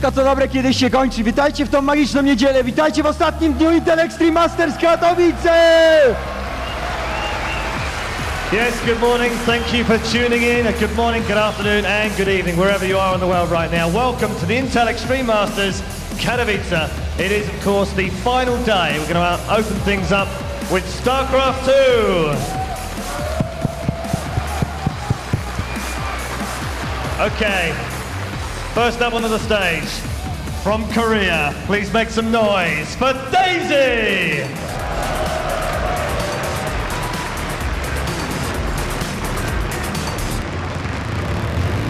Wszystko co dobre kiedyś się kończy. Witajcie w tą magiczną niedzielę. Witajcie w ostatnim dniu Intel Extreme Masters Katowice! Yes, good morning. Thank you for tuning in. Good morning, good afternoon, and good evening, wherever you are in the world right now. Welcome to the Intel Extreme Masters Katowice. It is, of course, the final day. We're going to open things up with StarCraft 2. Okay, first up onto the stage, from Korea, please make some noise for Daisy!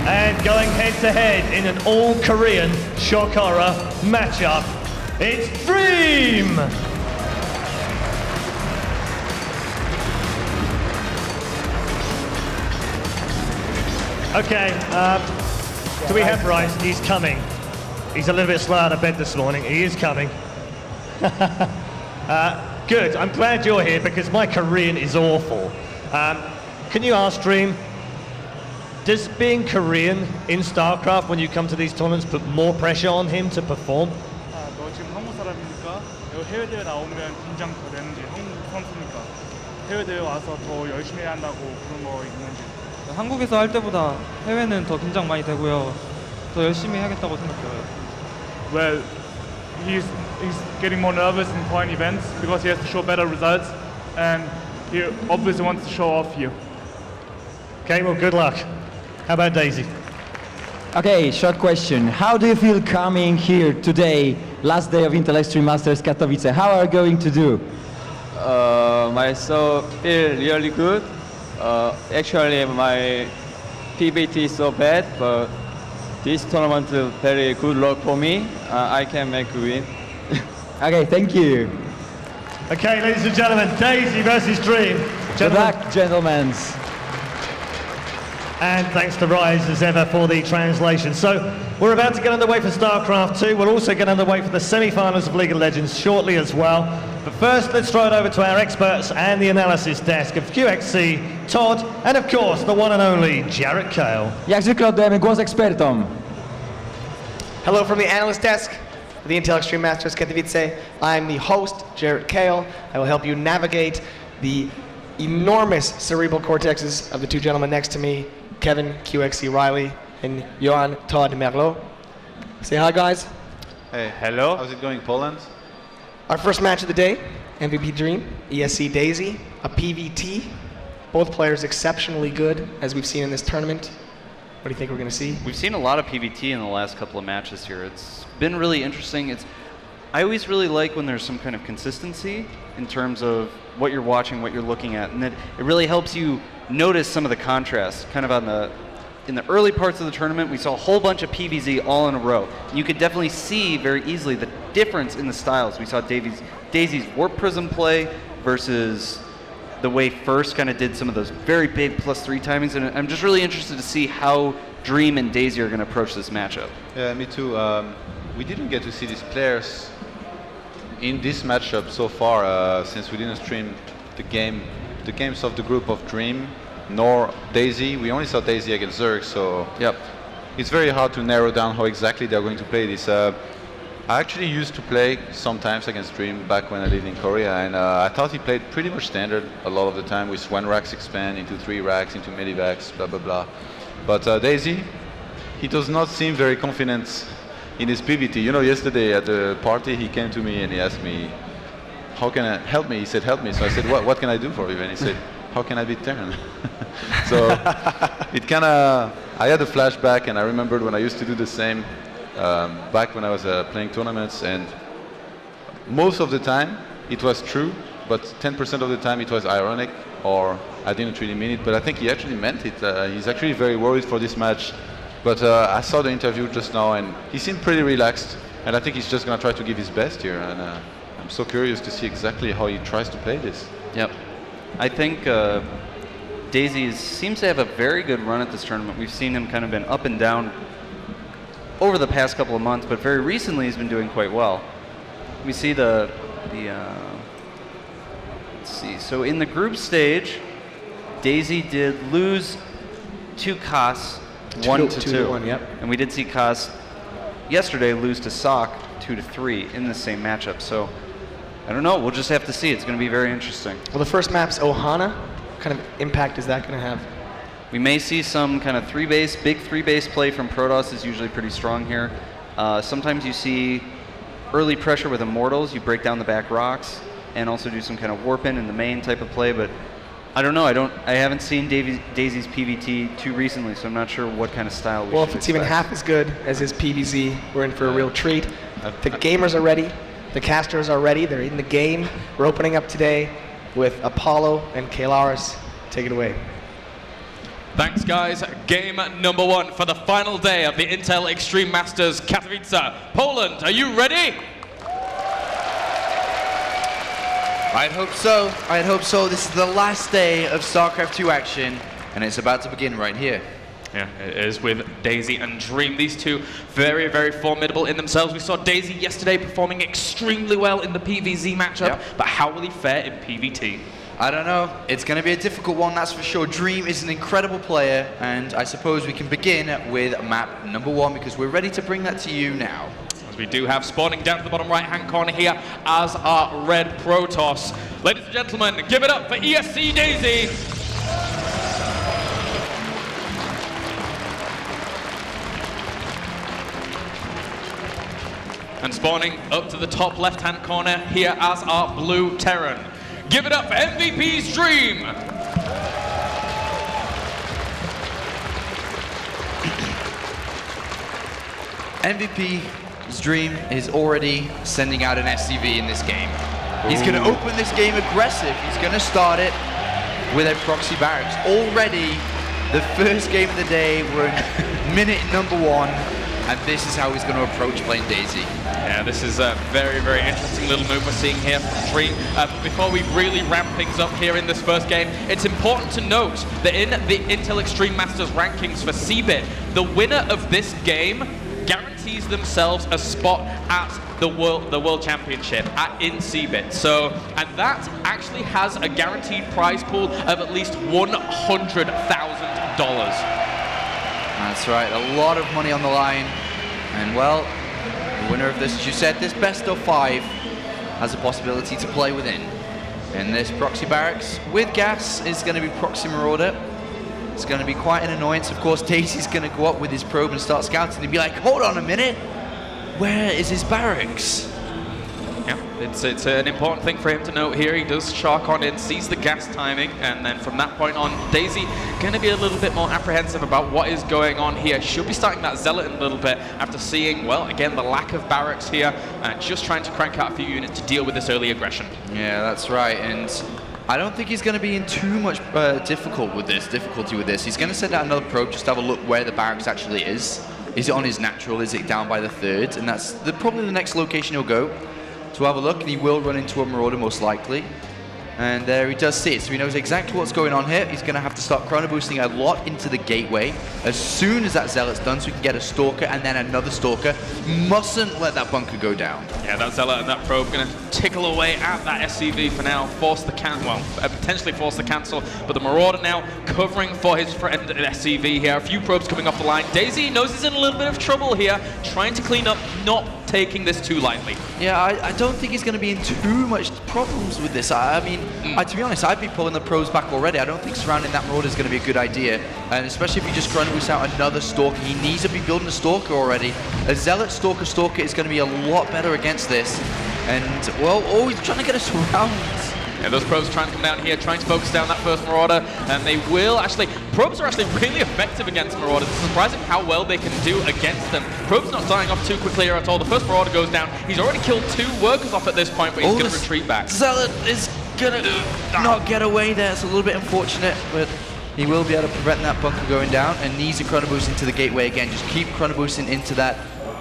And going head-to-head in an all-Korean shock horror matchup, it's Dream! Okay, do we have Bryce? He's coming. He's a little bit slow out of bed this morning. He is coming. Good, I'm glad you're here because my Korean is awful. Can you ask Dream, does being Korean in StarCraft when you come to these tournaments put more pressure on him to perform? 너 지금 한국 사람이니까 해외 대회 나오면 긴장 더 되는지, 한국 선수니까 해외 대회 와서 더 열심히 해야 한다고 그런 거 있는지. 한국에서 할 때보다 해외는 더 긴장 많이 되고요. 더 열심히 해야겠다고 생각해요. Well, he's getting more nervous in foreign events because he has to show better results, and he obviously wants to show off here. Okay, well, good luck. How about Daisy? Okay, short question. How do you feel coming here today, last day of Intel Extreme Masters Katowice? How are you going to do? Myself feel really good. Actually, my PBT is so bad, but this tournament is very good luck for me. I can make a win. Okay, thank you. Okay, ladies and gentlemen, Daisy versus Dream. Good luck, gentlemen. And thanks to Rise as ever for the translation. So we're about to get underway for StarCraft 2. We'll also get underway for the semi-finals of League of Legends shortly as well. But first, let's throw it over to our experts and the analysis desk of QXC, Todd, and of course, the one and only Jarrett Kale. Jak zwykle oddajemy głos ekspertom. Hello from the analyst desk of the Intel Extreme Masters Katowice. I'm the host, Jarrett Kale. I will help you navigate the enormous cerebral cortexes of the two gentlemen next to me, Kevin QXC Riley and Johan Todd Merlot. Say hi, guys. Hey, hello. How's it going, Poland? Our first match of the day, MVP Dream, ESC Daisy, a PVT. Both players exceptionally good, as we've seen in this tournament. What do you think we're going to see? We've seen a lot of PVT in the last couple of matches here. It's been really interesting. I always really like when there's some kind of consistency in terms of what you're watching, what you're looking at, and it really helps you notice some of the contrasts. Kind of in the early parts of the tournament, we saw a whole bunch of PVZ all in a row. You could definitely see very easily the difference in the styles. We saw Daisy's Warp Prism play versus the way First kind of did some of those very big +3 timings, and I'm just really interested to see how Dream and Daisy are going to approach this matchup. Yeah, me too. We didn't get to see these players in this matchup so far since we didn't stream the games of the group of Dream nor Daisy. We only saw Daisy against Zerg, so yep. It's very hard to narrow down how exactly they're going to play this. I actually used to play sometimes against Dream back when I lived in Korea, and I thought he played pretty much standard a lot of the time with 1 racks expand into 3 racks, into medivacs, blah blah blah. But Daisy, he does not seem very confident in his PVT. You know, yesterday at the party he came to me and he asked me, how can I help me? He said, help me. So I said, what can I do for you? And he said, how can I beat Terran? So it kind of, I had a flashback, and I remembered when I used to do the same back when I was playing tournaments, and most of the time it was true, but 10% of the time it was ironic, or I didn't really mean it, but I think he actually meant it. He's actually very worried for this match, but I saw the interview just now, and he seemed pretty relaxed, and I think he's just going to try to give his best here, and I'm so curious to see exactly how he tries to play this. Yep. I think Daisy seems to have a very good run at this tournament. We've seen him kind of been up and down over the past couple of months, but very recently he's been doing quite well. We see let's see, so in the group stage, Daisy did lose to Kas 1-2. 1, yep. And we did see Kas, yesterday lose to Sock 2-3 in the same matchup. So I don't know. We'll just have to see. It's going to be very interesting. Well, the first map's Ohana. What kind of impact is that going to have? We may see some kind of big three-base play from Protoss is usually pretty strong here. Sometimes you see early pressure with Immortals. You break down the back rocks and also do some kind of warp-in the main type of play. But I don't know. I haven't seen Daisy's PVT too recently, so I'm not sure what kind of style we should If it's even half as good as his PVZ, we're in for a real treat. The gamers are ready. The casters are ready. They're in the game. We're opening up today with Apollo and Kalaris. Take it away. Thanks, guys. Game number 1 for the final day of the Intel Extreme Masters Katowice. Poland, are you ready? I'd hope so. I'd hope so. This is the last day of StarCraft 2 action, and it's about to begin right here. Yeah, it is with Daisy and Dream. These two very, very formidable in themselves. We saw Daisy yesterday performing extremely well in the PVZ matchup, but how will he fare in PVT? I don't know. It's going to be a difficult one, that's for sure. Dream is an incredible player, and I suppose we can begin with map number 1 because we're ready to bring that to you now. As we do have spawning down to the bottom right-hand corner here as our red Protoss. Ladies and gentlemen, give it up for ESC Daisy. And spawning up to the top left-hand corner here as our blue Terran. Give it up for MVP's Dream! MVP's Dream is already sending out an SCV in this game. He's going to open this game aggressive. He's going to start it with a proxy barracks. Already, the first game of the day, we're in minute number 1. And this is how he's going to approach playing Daisy. Yeah, this is a very, very interesting little move we're seeing here from Dream. Before we really ramp things up here in this first game, it's important to note that in the Intel Extreme Masters rankings for CBIT, the winner of this game guarantees themselves a spot at the World Championship in CBIT. So, and that actually has a guaranteed prize pool of at least $100,000. That's right, a lot of money on the line. And well, the winner of this, as you said, this best of 5 has a possibility to play within. And this proxy barracks with gas is going to be proxy marauder. It's going to be quite an annoyance. Of course, Daisy's going to go up with his probe and start scouting and be like, hold on a minute, where is his barracks? Yeah, it's an important thing for him to note here. He does shark on in, sees the gas timing, and then from that point on, Daisy going to be a little bit more apprehensive about what is going on here. She'll be starting that Zealot in a little bit after seeing, well, again, the lack of barracks here, just trying to crank out a few units to deal with this early aggression. Yeah, that's right, and I don't think he's going to be in too much difficulty with this. He's going to send out another probe just to have a look where the barracks actually is. Is it on his natural? Is it down by the 3rd? And that's probably the next location he'll go to have a look, and he will run into a Marauder most likely. And there he does see it, so he knows exactly what's going on here. He's going to have to start chrono boosting a lot into the gateway as soon as that Zealot's done, so we can get a Stalker and then another Stalker. Mustn't let that bunker go down. Yeah, that Zealot and that probe going to tickle away at that SCV for now, potentially force the cancel, but the Marauder now covering for his friend at SCV here. A few probes coming off the line. Daisy knows he's in a little bit of trouble here, trying to clean up, not taking this too lightly. Yeah, I don't think he's going to be in too much problems with this. I mean, to be honest, I'd be pulling the probes back already. I don't think surrounding that Marauder is going to be a good idea, and especially if you just chrono boost out another Stalker. He needs to be building a Stalker already. A Zealot Stalker is going to be a lot better against this. And, well, he's trying to get us around. Yeah, those probes trying to come down here, trying to focus down that first Marauder, and they will actually, probes are actually really effective against Marauders. It's surprising how well they can do against them. Probes not dying off too quickly here at all. The first Marauder goes down. He's already killed 2 workers off at this point, but he's going to retreat back. Zealot is going to not get away there. It's a little bit unfortunate, but he will be able to prevent that bunker going down, and needs a chrono boost into the gateway again. Just keep chrono boosting into that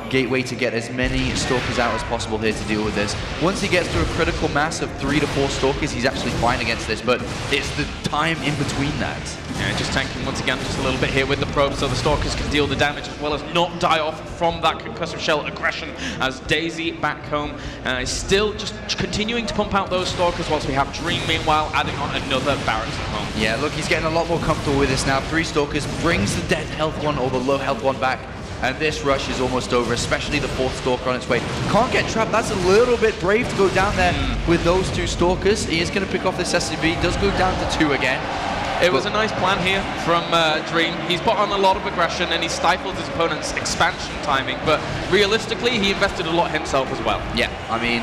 gateway to get as many Stalkers out as possible here to deal with this. Once he gets to a critical mass of 3 to 4 Stalkers, he's actually fine against this, but it's the time in between that. Yeah, just tanking once again just a little bit here with the probe so the Stalkers can deal the damage as well as not die off from that concussive shell aggression, as Daisy back home is still just continuing to pump out those Stalkers whilst we have Dream meanwhile adding on another barracks at home. Yeah, look, he's getting a lot more comfortable with this now. 3 Stalkers brings the dead health one or the low health one back. And this rush is almost over, especially the 4th Stalker on its way. Can't get trapped. That's a little bit brave to go down there with those 2 Stalkers. He is going to pick off this SCV. Does go down to 2 again. It was a nice plan here from Dream. He's put on a lot of aggression and he stifled his opponent's expansion timing, but realistically, he invested a lot himself as well. Yeah, I mean,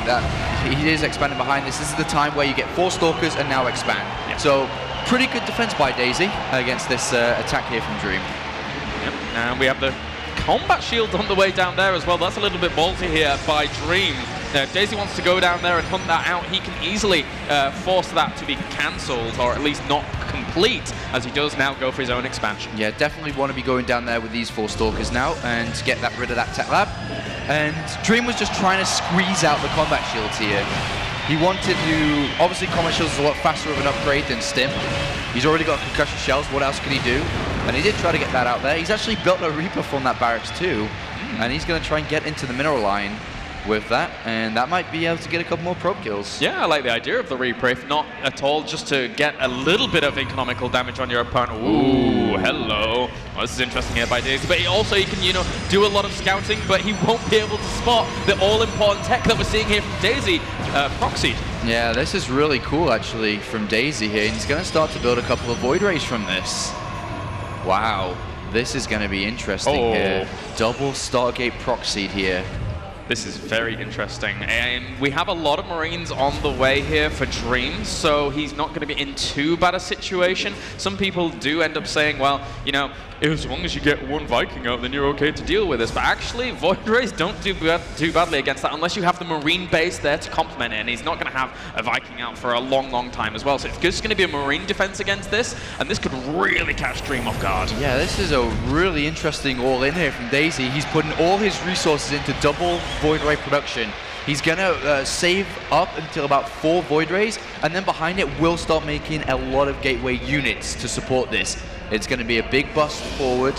he is expanding behind this. This is the time where you get 4 Stalkers and now expand. Yeah. So, pretty good defense by Daisy against this attack here from Dream. Yep. And we have the combat shield on the way down there as well. That's a little bit ballsy here by Dream. Now, if Daisy wants to go down there and hunt that out, he can easily force that to be cancelled, or at least not complete, as he does now go for his own expansion. Yeah, definitely want to be going down there with these 4 Stalkers now and get rid of that tech lab. And Dream was just trying to squeeze out the combat shields here. He wanted to, obviously combat shields is a lot faster of an upgrade than Stim. He's already got concussion shells, what else can he do? And he did try to get that out there. He's actually built a Reaper from that barracks too, and he's going to try and get into the mineral line with that, and that might be able to get a couple more probe kills. Yeah, I like the idea of the Reaper, if not at all, just to get a little bit of economical damage on your opponent. Ooh, hello. Well, this is interesting here by Daisy, but he can, you know, do a lot of scouting, but he won't be able to spot the all-important tech that we're seeing here from Daisy, proxied. Yeah, this is really cool, actually, from Daisy here, and he's going to start to build a couple of Void Rays from this. Wow, this is going to be interesting here. Double Stargate proxied here. This is very interesting, and we have a lot of Marines on the way here for Dream, so he's not going to be in too bad a situation. Some people do end up saying, well, you know, as long as you get 1 Viking out, then you're okay to deal with this. But actually, Void Rays don't do badly against that unless you have the Marine base there to complement it, and he's not going to have a Viking out for a long, long time as well. So it's just going to be a Marine defense against this, and this could really catch Dream off guard. Yeah, this is a really interesting all-in here from Daisy. He's putting all his resources into double Void Ray production. He's going to save up until about 4 Void Rays, and then behind it will start making a lot of Gateway units to support this. It's going to be a big bust forward.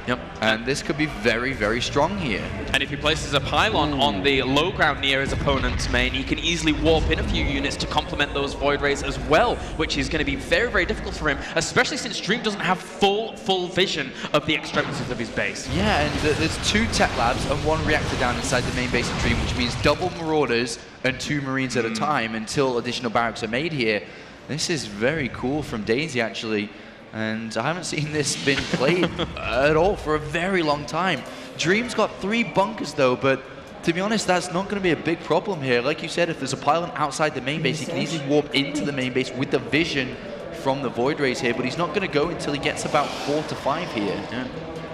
Yep. And this could be very, very strong here. And if he places a pylon on the low ground near his opponent's main, he can easily warp in a few units to complement those Void Rays as well, which is going to be very, very difficult for him, especially since Dream doesn't have full vision of the extremities of his base. Yeah, and there's 2 tech labs and 1 reactor down inside the main base of Dream, which means double Marauders and 2 Marines at a time until additional barracks are made here. This is very cool from Daisy, actually. And I haven't seen this been played at all for a very long time. Dream's got 3 bunkers though, but to be honest, that's not going to be a big problem here. Like you said, if there's a pylon outside the main base, he can easily warp into the main base with the vision from the Void Rays here, but he's not going to go until he gets about 4 to 5 here. Yeah.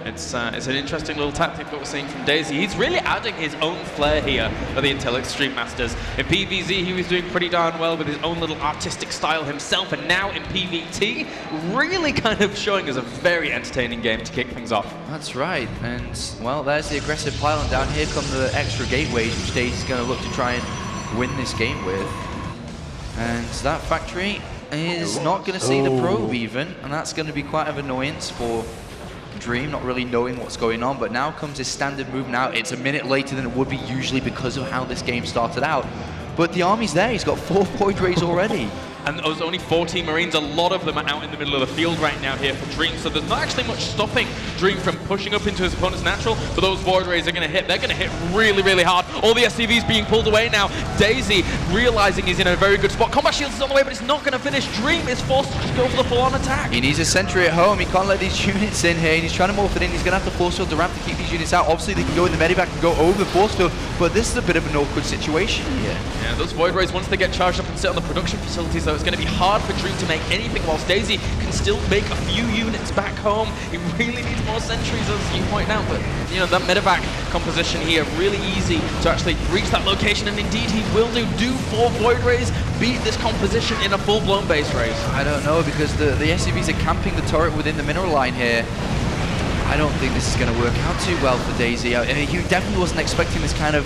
It's an interesting little tactic that we're seeing from Daisy. He's really adding his own flair here for the Intel Extreme Masters. In PvZ, he was doing pretty darn well with his own little artistic style himself, and now in PvT, really kind of showing us a very entertaining game to kick things off. That's right, and well, there's the aggressive pylon down. Here come the extra gateways, which Daisy's going to look to try and win this game with. And that factory is not going to see the probe even, and that's going to be quite an annoyance for Dream, not really knowing what's going on. But now comes his standard move. Now it's a minute later than it would be usually because of how this game started out, but the army's there. He's got 4 Void Rays already. And there's only 14 Marines. A lot of them are out in the middle of the field right now here for Dream, so there's not actually much stopping Dream from pushing up into his opponent's natural, but those Void Rays are going to hit. They're going to hit really, really hard. All the SCVs being pulled away now. Daisy realizing he's in a very good spot. Combat Shields is on the way, but it's not going to finish. Dream is forced to just go for the full-on attack. He needs a sentry at home. He can't let these units in here, and he's trying to morph it in. He's going to have to force field the ramp to keep these units out. Obviously, they can go in the medivac and go over the force field, but this is a bit of an awkward situation here. Yeah, those Void Rays, once they get charged up and sit on the production facilities, though, it's going to be hard for Dream to make anything, whilst Daisy can still make a few units back home. He really needs more sentries, as you point out, but you know, that medevac composition here, really easy to actually reach that location, and indeed he will do. Do 4 Void Rays beat this composition in a full-blown base race? I don't know, because the SCVs are camping the turret within the mineral line here. I don't think this is going to work out too well for Daisy. I mean, he definitely wasn't expecting this kind of,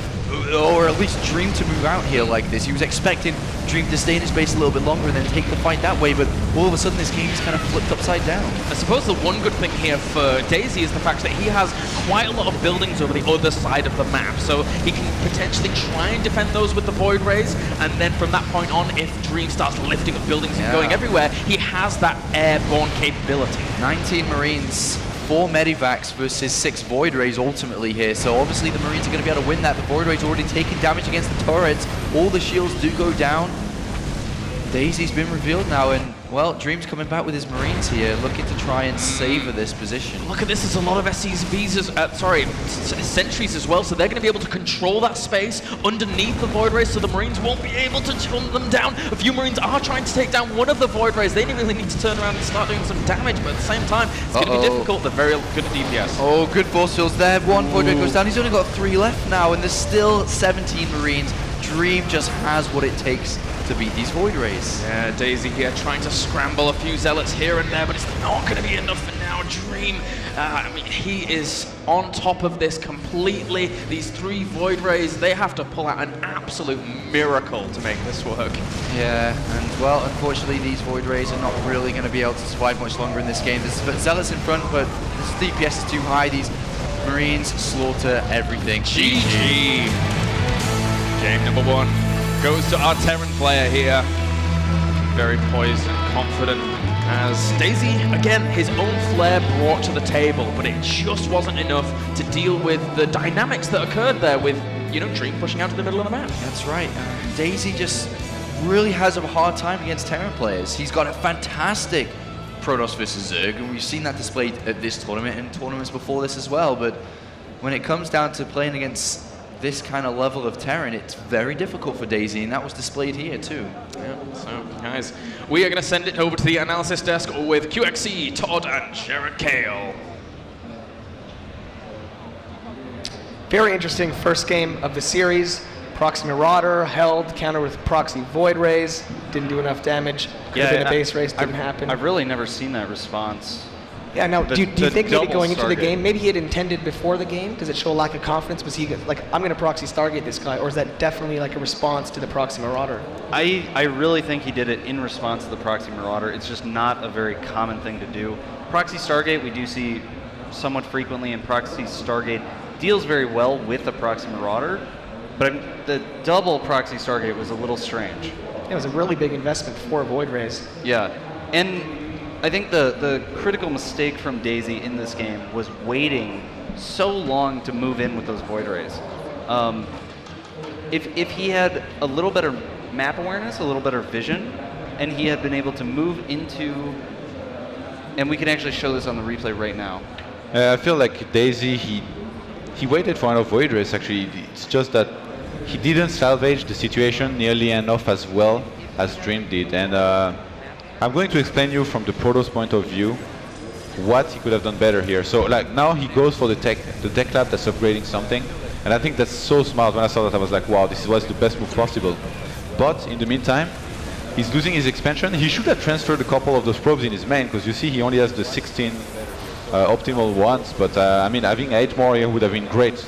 or at least Dream to move out here like this. He was expecting Dream to stay in his base a little bit longer and then take the fight that way, but all of a sudden this game's kind of flipped upside down. I suppose the one good thing here for Daisy is the fact that he has quite a lot of buildings over the other side of the map, so he can potentially try and defend those with the Void Rays, and then from that point on, if Dream starts lifting up buildings and going everywhere, he has that airborne capability. 19 Marines 4 Medivacs versus 6 Void Rays ultimately here. So obviously the Marines are going to be able to win that. The Void Rays already taking damage against the turrets. All the shields do go down. Daisy's been revealed now, and well, Dream's coming back with his Marines here, looking to try and savor this position. Look at this, there's a lot of sentries as well, so they're going to be able to control that space underneath the Void Rays, so the Marines won't be able to hunt them down. A few Marines are trying to take down one of the Void Rays. They really need to turn around and start doing some damage, but at the same time, it's going to be difficult. They're very good at DPS. Oh, good force fields there. One Void Ray goes down. He's only got 3 left now, and there's still 17 Marines. Dream just has what it takes to beat these Void Rays. Yeah, Daisy here trying to scramble a few Zealots here and there, but it's not going to be enough for now. Dream, I mean, he is on top of this completely. These 3 Void Rays, they have to pull out an absolute miracle to make this work. Yeah, and well, unfortunately, these Void Rays are not really going to be able to survive much longer in this game. There's Zealots in front, but this DPS is too high. These Marines slaughter everything. GG. Game number 1 goes to our Terran player here. Very poised and confident as Daisy, again, his own flair brought to the table, but it just wasn't enough to deal with the dynamics that occurred there with, you know, Dream pushing out to the middle of the map. That's right. Daisy just really has a hard time against Terran players. He's got a fantastic Protoss versus Zerg, and we've seen that displayed at this tournament and tournaments before this as well, but when it comes down to playing against this kind of level of Terran, it's very difficult for Daisy, and that was displayed here too. Yeah, so guys, we are going to send it over to the analysis desk with QXC, Todd, and Jared Kale. Very interesting first game of the series. Proxy Marauder held, counter with Proxy Void Rays, didn't do enough damage. Could have been a base race, didn't happen. I've really never seen that response. Yeah, now, do you think maybe going into the game, maybe he had intended before the game? Does it show a lack of confidence? Was he like, I'm going to proxy Stargate this guy, or is that definitely like a response to the Proxy Marauder? I really think he did it in response to the Proxy Marauder. It's just not a very common thing to do. Proxy Stargate we do see somewhat frequently, and Proxy Stargate deals very well with the Proxy Marauder, but the double Proxy Stargate was a little strange. It was a really big investment for Void Rays. Yeah, and I think the critical mistake from Daisy in this game was waiting so long to move in with those Void Rays. If he had a little better map awareness, a little better vision, and he had been able to move into, and we can actually show this on the replay right now. I feel like Daisy, he waited for enough Void Rays actually. It's just that he didn't salvage the situation nearly enough as well as Dream did. And I'm going to explain you from the Protoss point of view what he could have done better here. So like now he goes for the tech lab that's upgrading something, and I think that's so smart. When I saw that, I was like, wow, this was the best move possible. But in the meantime, he's losing his expansion. He should have transferred a couple of those probes in his main, because you see he only has the 16 optimal ones, but I mean, having 8 more here would have been great.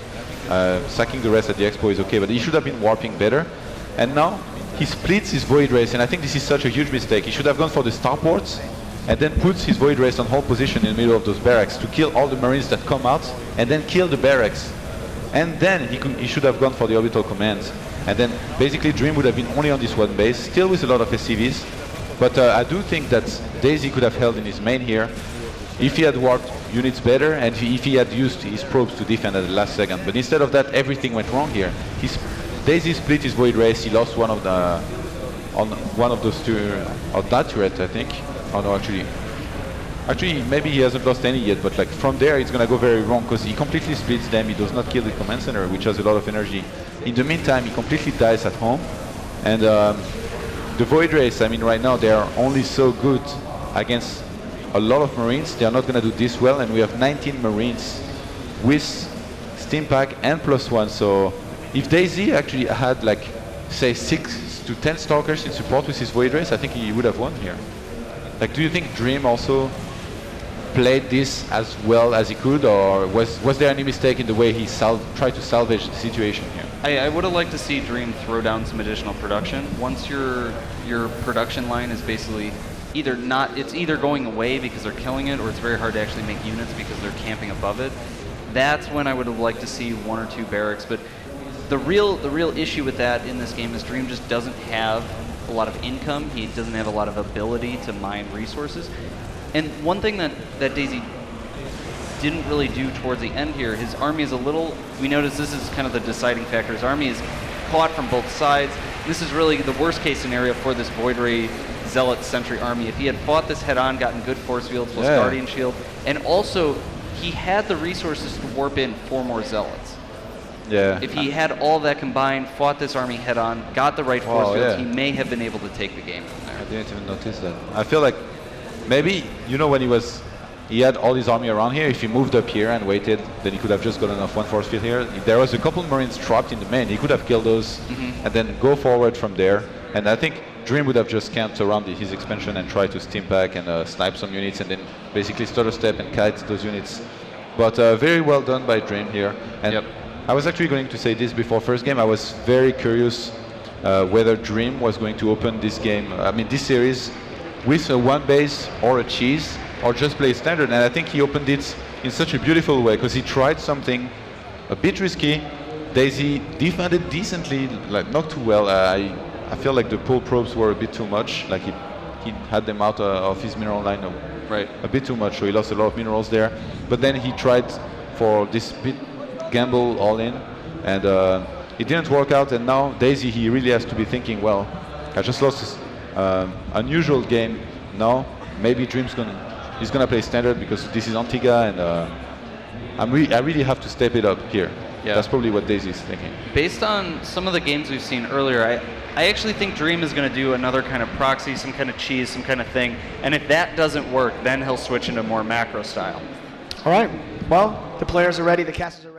Sacking the rest at the expo is okay, but he should have been warping better. And now he splits his Void Rays, and I think this is such a huge mistake. He should have gone for the starports and then puts his Void Rays on hold position in the middle of those barracks to kill all the Marines that come out, and then kill the barracks. And then he should have gone for the orbital commands. And then basically Dream would have been only on this one base, still with a lot of SCVs. But I do think that Daisy could have held in his main here if he had warped units better, and if he had used his probes to defend at the last second. But instead of that, everything went wrong here. Daisy split his Void Rays. He lost one of the on one of those two, or that turret, I think. Oh no, actually maybe he hasn't lost any yet. But like from there, it's gonna go very wrong because he completely splits them. He does not kill the command center, which has a lot of energy. In the meantime, he completely dies at home. And the Void Rays, I mean, right now they are only so good against a lot of Marines. They are not gonna do this well, and we have 19 Marines with Steam Pack and +1. So if Daisy actually had like, say 6 to 10 Stalkers in support with his Void Rays, I think he would have won here. Like, do you think Dream also played this as well as he could, or was there any mistake in the way he tried to salvage the situation here? I would have liked to see Dream throw down some additional production. Once your production line is basically it's either going away because they're killing it, or it's very hard to actually make units because they're camping above it. That's when I would have liked to see 1 or 2 barracks. But the real issue with that in this game is Dream just doesn't have a lot of income. He doesn't have a lot of ability to mine resources. And one thing that Daisy didn't really do towards the end here. His army is a little, we notice this is kind of the deciding factor. His army is caught from both sides. This is really the worst case scenario for this Void Ray Zealot Sentry army. If he had fought this head on, gotten good force fields plus Guardian Shield, and also he had the resources to warp in 4 more Zealots. Yeah. If he had all that combined, fought this army head on, got the right force fields, he may have been able to take the game from there. I didn't even notice that. I feel like maybe, you know, when he had all his army around here, if he moved up here and waited, then he could have just gotten off 1 force field here. If there was a couple Marines trapped in the main, he could have killed those and then go forward from there. And I think Dream would have just camped around his expansion and tried to steam back and snipe some units and then basically stutter step and kite those units. But very well done by Dream here. And I was actually going to say this before first game. I was very curious whether Dream was going to open this game, this series, with a 1 base or a cheese, or just play standard. And I think he opened it in such a beautiful way because he tried something a bit risky. Daisy defended decently, like not too well. I feel like the pull probes were a bit too much. Like he had them out of his mineral line a bit too much, so he lost a lot of minerals there. But then he tried for this bit gamble all in, and it didn't work out. And now Daisy, he really has to be thinking, well, I just lost this unusual game. Now maybe Dream's he's gonna play standard because this is Antigua, and I really have to step it up here. Yeah. That's probably what Daisy is thinking. Based on some of the games we've seen earlier, I actually think Dream is going to do another kind of proxy, some kind of cheese, some kind of thing. And if that doesn't work, then he'll switch into more macro style. All right. Well, the players are ready. The casters are ready.